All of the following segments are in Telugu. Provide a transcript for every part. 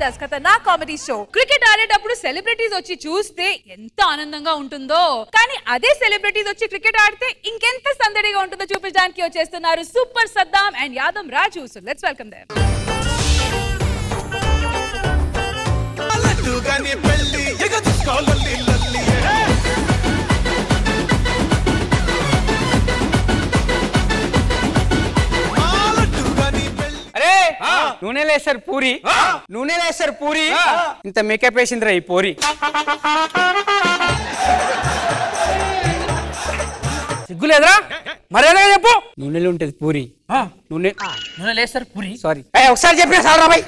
Jabardasth Khatarnak comedy show. Cricket ఆడేటప్పుడు సెలబ్రిటీస్ వచ్చి చూస్తే ఎంత ఆనందంగా ఉంటుందో, కానీ అదే సెలబ్రిటీస్ వచ్చి క్రికెట్ ఆడితే ఇంకెంత సందడిగా ఉంటుందో చూపించడానికి వచ్చేస్తున్నారు super Saddam and Yadav Raju. So let's welcome them. నూనె లేసారు పూరి ఇంత మేకప్ వేసిందిరా ఈ పూరి. సిగ్గులేదురా? మర్యాదగా చెప్పు. నూనెలో ఉంటది పూరి. నూనె లేసారు పూరి. సారీ ఒకసారి చెప్పిన సార్ రాబాయ్.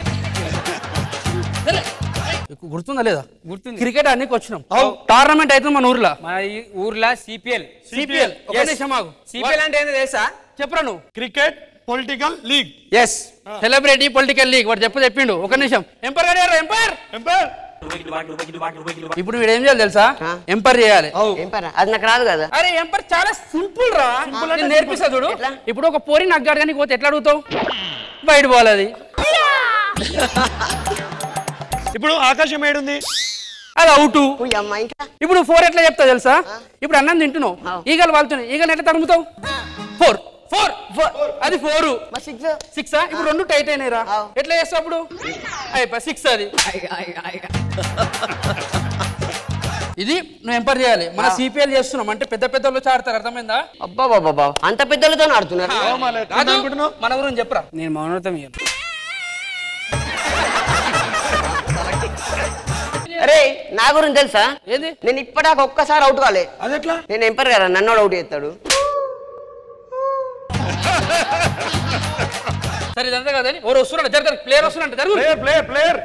గుర్తుందా లేదా? గుర్తుంది. క్రికెట్ అన్నికి వచ్చినాం. టోర్నమెంట్ అయితే మన ఊర్లో సిపిఎల్. సిపిఎల్ అంటే ఏంటో తెలుసా? చెప్పరా నువ్వు? Cricket political league. Yes, celebrity political league. వాడు చెప్పిండు. ఒక నిమిషం. ఎంపైర్ గారు, ఎంపైర్. ఇప్పుడు వీడు ఏం చేయాలి తెలుసా? ఎంపైర్ చేయాలి. అది నాకు రాదు కదా. అరే ఎంపైర్ చాలా సింపుల్ రా. నేర్పిస్తా చూడు. ఇప్పుడు ఒక పోరి నగ్గాడు కానీ పోతే ఎట్లా అడుగుతావు? బయట పోవాలి అది. ఇప్పుడు ఆకాశం ఏడుంది, అది అవుట్. ఇప్పుడు 4 ఎట్లా చెప్తావు తెలుసా? ఇప్పుడు అన్నం తింటున్నావు, ఈగలు వాళ్తున్నాయి. ఈగలు ఎట్లా తరుముతావు? 4 అది 4 6. ఇప్పుడు 2 టైట్ అయినాయిరా. ఎట్లా చేస్తావు అప్పుడు? అయిపోయి 6 అది. ఇది నువ్వు ఎంపైర్ చేయాలి. మన సిపిఎల్ చేస్తున్నాం అంటే పెద్ద పెద్ద వాళ్ళు ఆడతారు. అర్థమైందా? అబ్బా బాబా, అంత పెద్దలతో ఆడుతున్నారు. మన గురించి చెప్పరా. నేను మౌనతం. అరే నా గురించి తెలుసా? ఏది? నేను ఇప్పటిదాకా ఒక్కసారి అవుట్ కాలే. అదెట్లా? నేను ఎంపైర్ కదా, నన్ను అవుట్ చేస్తాడు. సరే ఇదంతా కదని ఎవరు వస్తున్నాడు? జరుగుతారు. ప్లేయర్ వస్తున్నట్టు జరుగు. ప్లేయర్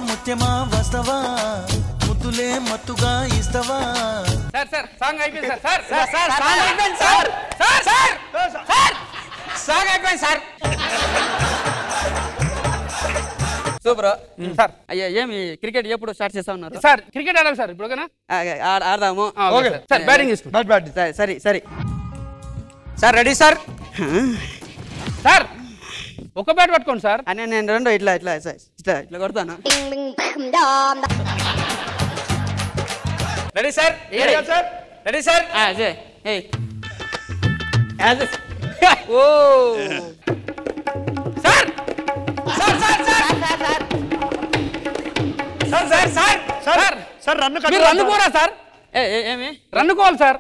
ముత్యమా వస్తవా, ముద్దులే మత్తుగా ఇస్తవా. సార్ సాంగ్ అయిపోయింది సార్. సాంగ్ అయిపోయింది సార్. సాంగ్ అయిపోయింది సార్. Super sir. అయ్యా ఏమి క్రికెట్ ఎప్పుడు స్టార్ట్ చేస్తా ఉన్నారు సార్? క్రికెట్ ఆడాలి సార్. ఇప్పుడు ఆడదాము. సార్ బ్యాటింగ్ తీసుకో. సరే సార్ రెడీ సార్. సార్ ఒక బ్యాట్ పట్టుకోండి సార్. నేను 2 ఇట్లా కొడతాను. Ready sir. Ready sir. ఓ సార్ రన్ను పోరా సార్? ఏమి రన్నుకోవాలి సార్.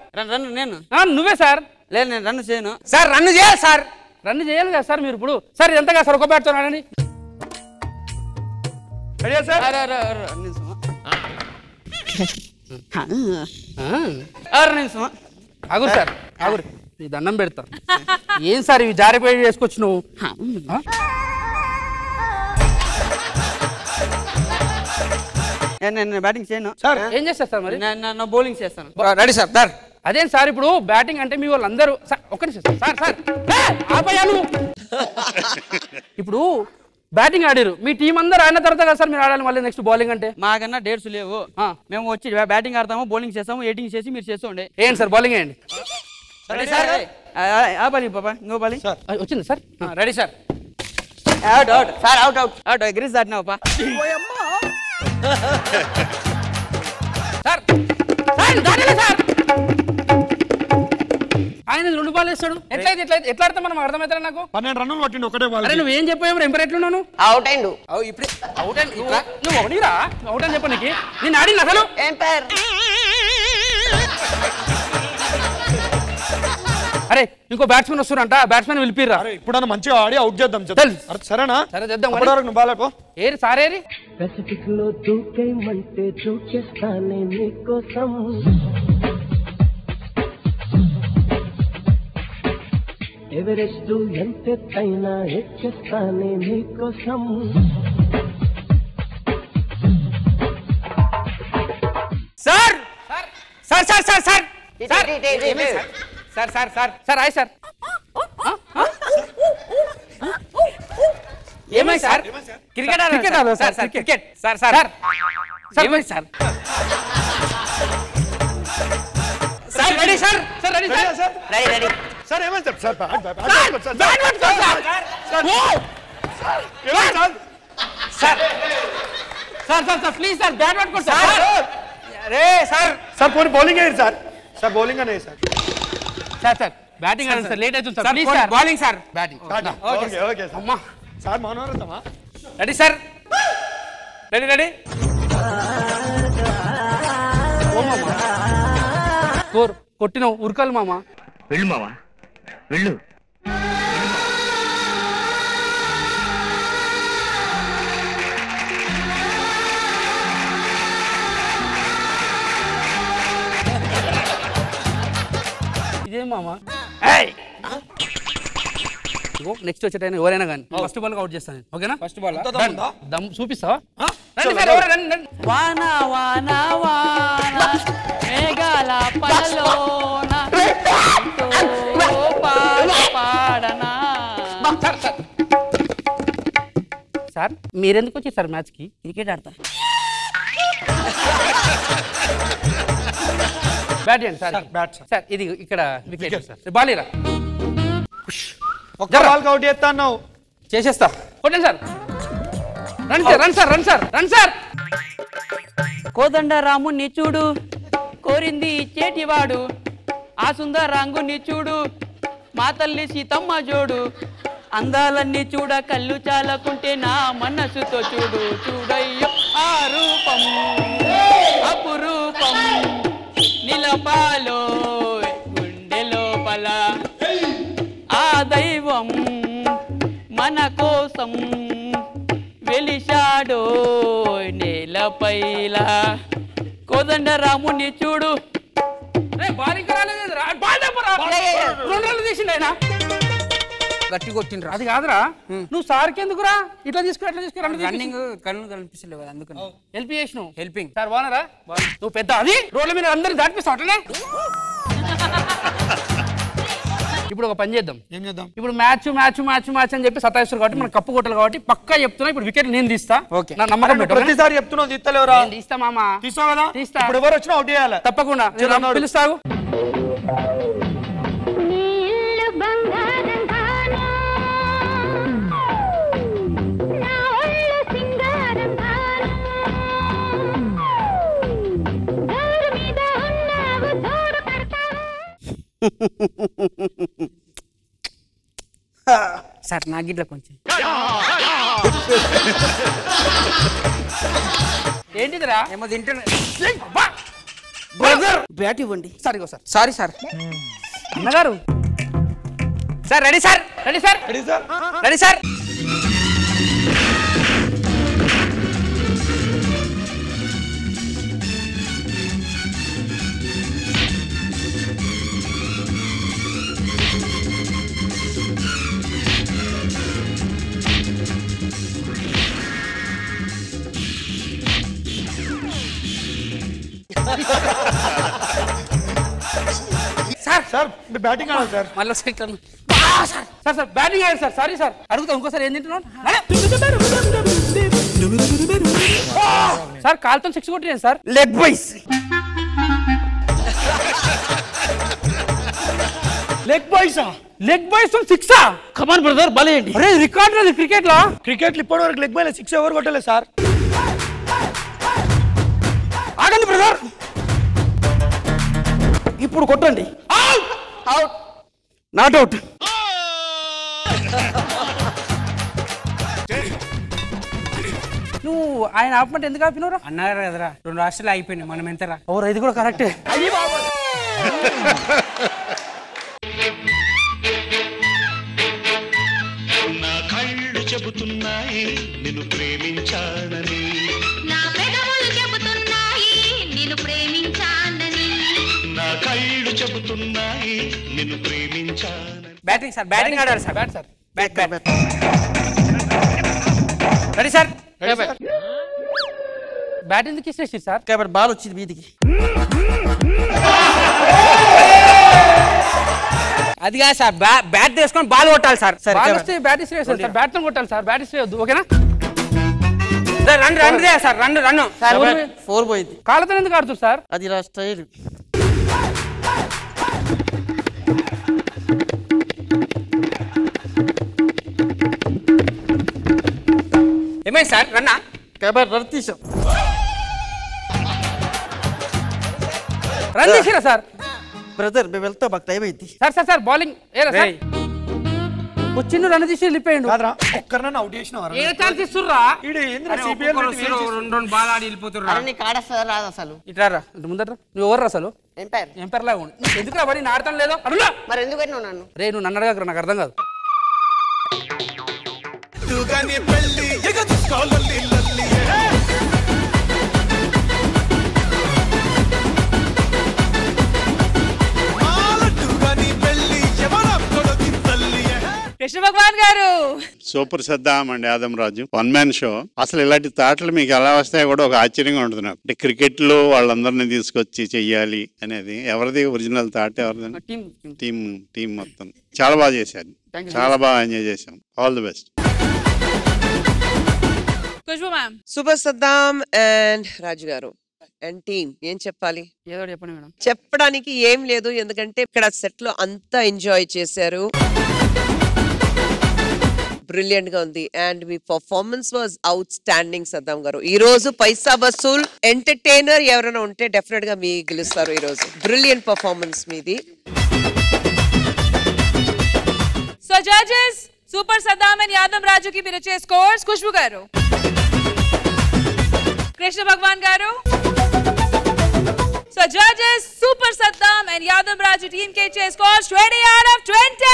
నేను నువ్వే సార్. లేదు నేను రన్ను చేయను సార్. రన్ను చేయాలి సార్. రన్ను చేయాలి కదా సార్ మీరు. ఇప్పుడు సార్ ఇదంతా కదా సార్. ఒక బ్యాట్తో ఆడండి. ఆగురు సార్, ఆగురు. ఈ దండం పెడతా. ఏం సార్ ఇవి జారిపోయి వేసుకొచ్చు నువ్వు? నేను బ్యాటింగ్ చేయను సార్. ఏం చేస్తారు సార్ మరి? నేను బౌలింగ్ చేస్తాను. Ready sir. సార్ అదేం సార్ ఇప్పుడు బ్యాటింగ్ అంటే మీ వాళ్ళందరూ ఒక్క నిమిషం సార్. ఆపయాలు. ఇప్పుడు బ్యాటింగ్ ఆడారు, మీ టీం అందరూ ఆడిన తర్వాత కదా సార్ మీరు ఆడాలి మళ్ళీ నెక్స్ట్ బౌలింగ్ అంటే? మాకన్నా డేట్స్ లేవు. మేము వచ్చి బ్యాటింగ్ ఆడతాము, బౌలింగ్ చేస్తాము, ఎయిటింగ్ చేసి మీరు చేస్తుండే. ఏంటి సార్ బౌలింగ్ వేయండి. Ready sir. ఆ బౌలింగ్ పాపా, ఇంకో బౌలింగ్ వచ్చింది sir. Ready sir. Out crease దాటినావు పా. సార్ ఆయన 2 బాల్ వేస్తాడు. ఎట్లా ఆడతా మనం? అర్థమవుతా నాకు. 12 రన్నులు కొట్టిండు ఒకటే బాల్. అరే నువ్వేం చెప్పావు? ఎంపైర్ ఎట్లున్నాను? అవుట్ అయిండు. ఇప్పుడు అవుట్ అయింది. నువ్వు ఒకటిరా అవుట్ అని చెప్పనికి నేను ఆడింది అసలు. ఎంపైర్. అరే ఇంకో బ్యాట్స్మెన్ వస్తున్నారంట. బ్యాట్స్మెన్ పిలిపిర్రా. ఇప్పుడు మంచిగా ఆడి అవుట్ చేద్దాం. సరేనా? సరే చేద్దాం. నువ్వు బాలేపో. ఏరి సారేరి. పెసిఫిక్లో దూకేమంటే దూకేస్తానే నీకోసం, ఎవరెస్ట్ ఎంతైనా ఎక్కేస్తానే నీకోసం. Sir sir sir sir sir sir sir sir sir hi sir. ఏమై sir? Cricket sir. Cricket sir. Sir ఏమై sir? Ready sir sir ready sir sir ready ready sir ఏమైంది సార్ సార్ బ్యాట్ పట్టుకో సార్ ఓ ఏమైంది sir sir sir sir please sir bat పట్టుకో సార్ అరే సార్ సార్ పోనీ బౌలింగ్ అయ్యారు సార్ సార్ బౌలింగ్ అనే సార్ సార్ సార్ బ్యాటింగ్ అనండి సార్ లేట్ అవుతుంది sir please sir bowling sir batting okay okay sir అమ్మా సార్ మనోరథమా ready sir ready ready score కొట్టిన ఉరకాలి మామ వెళ్ళు మావా వెళ్ళు ఇదేం మామ నెక్స్ట్ వచ్చేటైనా ఎవరైనా కానీ ఫస్ట్ బాల్ అవుట్ చేస్తాను ఓకేనా ఫస్ట్ బాల్ దమ్ చూపిస్తావా వాన వాన వాన మేఘాల పలలోన ఎంతో పాట పాడనా సార్ మీరెందుకు వచ్చారు సార్ మ్యాచ్ కి క్రికెట్ ఆడతా బ్యాట్ చేయండి సార్ బ్యాట్ సార్ ఇది ఇక్కడ వికెట్ సార్ బాలీరా ఒక్క బాల్ అవుట్ చేస్తా అన్నావు చేసేస్తా కొట్టండి sir run sir run sir run sir run sir కోదండ రాముని చూడు కోరింది ఇచ్చేటివాడు ఆ సుందరాంగుని చూడు మా తల్లి సీతమ్మ జోడు అందాలన్నీ చూడ కళ్ళు చాలకుంటే నా మనసుతో చూడు చూడయ్యో ఆ రూపం అపురూపం నిలపాలో గుండె లోపల ఆ దైవం మన కోసం వెలిశాడో నేలపైలా కోదండ రాముని చూడు గట్టి కొట్టిండ్రు అది కాదురా నువ్వు సార్కి ఎందుకురా ఇట్లా తీసుకురా అట్లా తీసుకురా రన్నింగ్ కళ్ళు కనిపిస్తలేవు కదా అందుకని హెల్ప్ చేసినావు హెల్పింగ్ సార్ బాగున్నారా నువ్వు పెద్ద అది రోడ్ల మీద అందరిని దాటిపిస్తావు అట్లనే ఇప్పుడు ఒక పని చేద్దాం ఏం చేద్దాం ఇప్పుడు మ్యాచ్ మ్యాచ్ మ్యాచ్ మ్యాచ్ అని చెప్పి సతాయిస్తారు కాబట్టి మనం కప్పు కొట్టాలి కాబట్టి పక్కా చెప్తున్నా ఇప్పుడు వికెట్ నేను తీస్తా నా నమ్మకం పెట్టు ప్రతిసారి చెప్తున్నావు తీస్తలేవురా నేను తీస్తా మామ తీస్తావు కదా తీస్తా. ఇప్పుడు ఎవరు వచ్చినా అవుట్ చేయాలి తప్పకుండా నేను పిలుస్తావు సార్ నా గిట్ల కొంచెం ఏంటిదిరా ఏమో తింటున్నా బ్రదర్ బ్యాట్ ఇవ్వండి సార్ ఇగో సార్ సారీ సార్ అన్నగారు sir ready sir ready sir ready sir ready sir sir batting ఆడాలి సార్ మళ్ళీ సార్ సార్ సార్ బ్యాటింగ్ ఆడారు సార్ సారీ సార్ అడుగుతా ఇంకోసారి ఏం తింటున్నాను సార్ కాల్తో సిక్స్ కొట్టినాను సార్ లెగ్ బాయ్స్ లెగ్ బాయ్సా లెగ్ బాయ్స్ సిక్సా కమాన్ బ్రదర్ బలేయండి అరే రికార్డ్ అది క్రికెట్ లో క్రికెట్ ఇప్పటి వరకు లెగ్ బాయ్ 6 ఎవరు కొట్టలేదు సార్ ఆగండి బ్రదర్ ఇప్పుడు కొట్టండి అవుట్ నాట్ అవుట్ నువ్వు ఆయన ఆపమంటే ఎందుకు ఆపినవరా అన్నారు కదరా 2 రాష్ట్రాలు అయిపోయినాయి మనం ఎంతరా ఓరా ఇది కూడా కరెక్టే నా కళ్ళు చెబుతున్నాయి నిన్ను ప్రేమించానని నా పెదవులు చెబుతున్నాయి నిన్ను ప్రేమించానని నా కళ్ళు చెబుతున్నాయి నిన్ను ప్రేమించానని బ్యాటింగ్ సార్ బ్యాటింగ్ ఆడాలి sir bat sir bat bat ready sir bat ఎందుకు ఇచ్చేసి సార్ కాబట్టి బాల్ వచ్చింది వీధికి అది కాదు సార్ బ్యాట్ తీసుకొని బాల్ కొట్టాలి సార్ బాల్ వస్తే బ్యాట్ ఇస్తే సార్ బ్యాట్ తో కొట్టాలి సార్ బ్యాట్ ఇస్తే ఓకేనా run run sir run run 4 పోయింది కాళ్ళతో ఎందుకు ఆడుతుంది సార్ అది రా స్టైల్ ఏమైంది సార్ రన్నా రన్ తీసాం రన్ చేసిరా సార్ బ్రదర్ మేము వెళ్తాం మాకు టైం అయింది సార్ బౌలింగ్ ఏరా సార్ వచ్చిండు రన్ తీసి వెళ్ళిపోయిండు కాదురా ఒక్కరినన్నా అవుట్ చేసినావా ఏ ఛాన్స్ ఇస్తుర్రా ఈడు ఏందిరా సిపిఎల్ రెండు బాల్ ఆడి వెళ్ళిపోతుర్రా అరే నీకు ఆడేస్తా రాదు అసలు ఇట్లా ముందట్రా నువ్వు ఎవరు అసలు ఎంపైర్ ఏం పేర్లా ఎందుకు రా నేను ఆడతాను లేదో అడుగులా మరి ఎందుకు పెట్టినావు నన్ను రే నువ్వు నన్ను అడగకరా నాకు అర్థం కాదు కృష్ణ భగవాన్ గారు సూపర్ సద్దాం అండి యాదం రాజు వన్ మ్యాన్ షో. అసలు ఇలాంటి థాట్లు మీకు ఎలా వస్తాయో కూడా ఒక ఆశ్చర్యంగా ఉంటుంది నాకు. అంటే క్రికెట్ లో వాళ్ళందరినీ తీసుకొచ్చి చెయ్యాలి అనేది ఎవరిది ఒరిజినల్ థాట్ ఎవరిది? టీం మొత్తం చాలా బాగా చేశారు, చాలా బాగా ఎంజాయ్ చేశాం. All the best. Super Saddam and Raju గారు అండ్ టీమ్ ఏం చెప్పాలి? ఏదో చెప్పండి మేడం. చెప్పడానికి ఏం లేదు, ఎందుకంటే ఇక్కడ సెట్ లో అంతా ఎంజాయ్ చేశారు. బ్రిలియంట్ గా ఉంది and me performance was out standing Saddam గారు. ఈ రోజు పైసా వసూల్ ఎంటర్టైనర్ ఎవరైనా ఉంటే డెఫినెట్ గా మీ గెలుస్తారు ఈ రోజు. బ్రిలియంట్ పర్ఫార్మెన్స్ మీది. So judges super Saddam and Yadav Raju కి మీరు వచ్చే స్కోర్స్. ఖుష్బు గారు, కృష్ణ భగవాన్ గారు. So judges super Saddam and Yadav Raju team కి ఇచ్చే స్కోర్స్ 20 out of 20.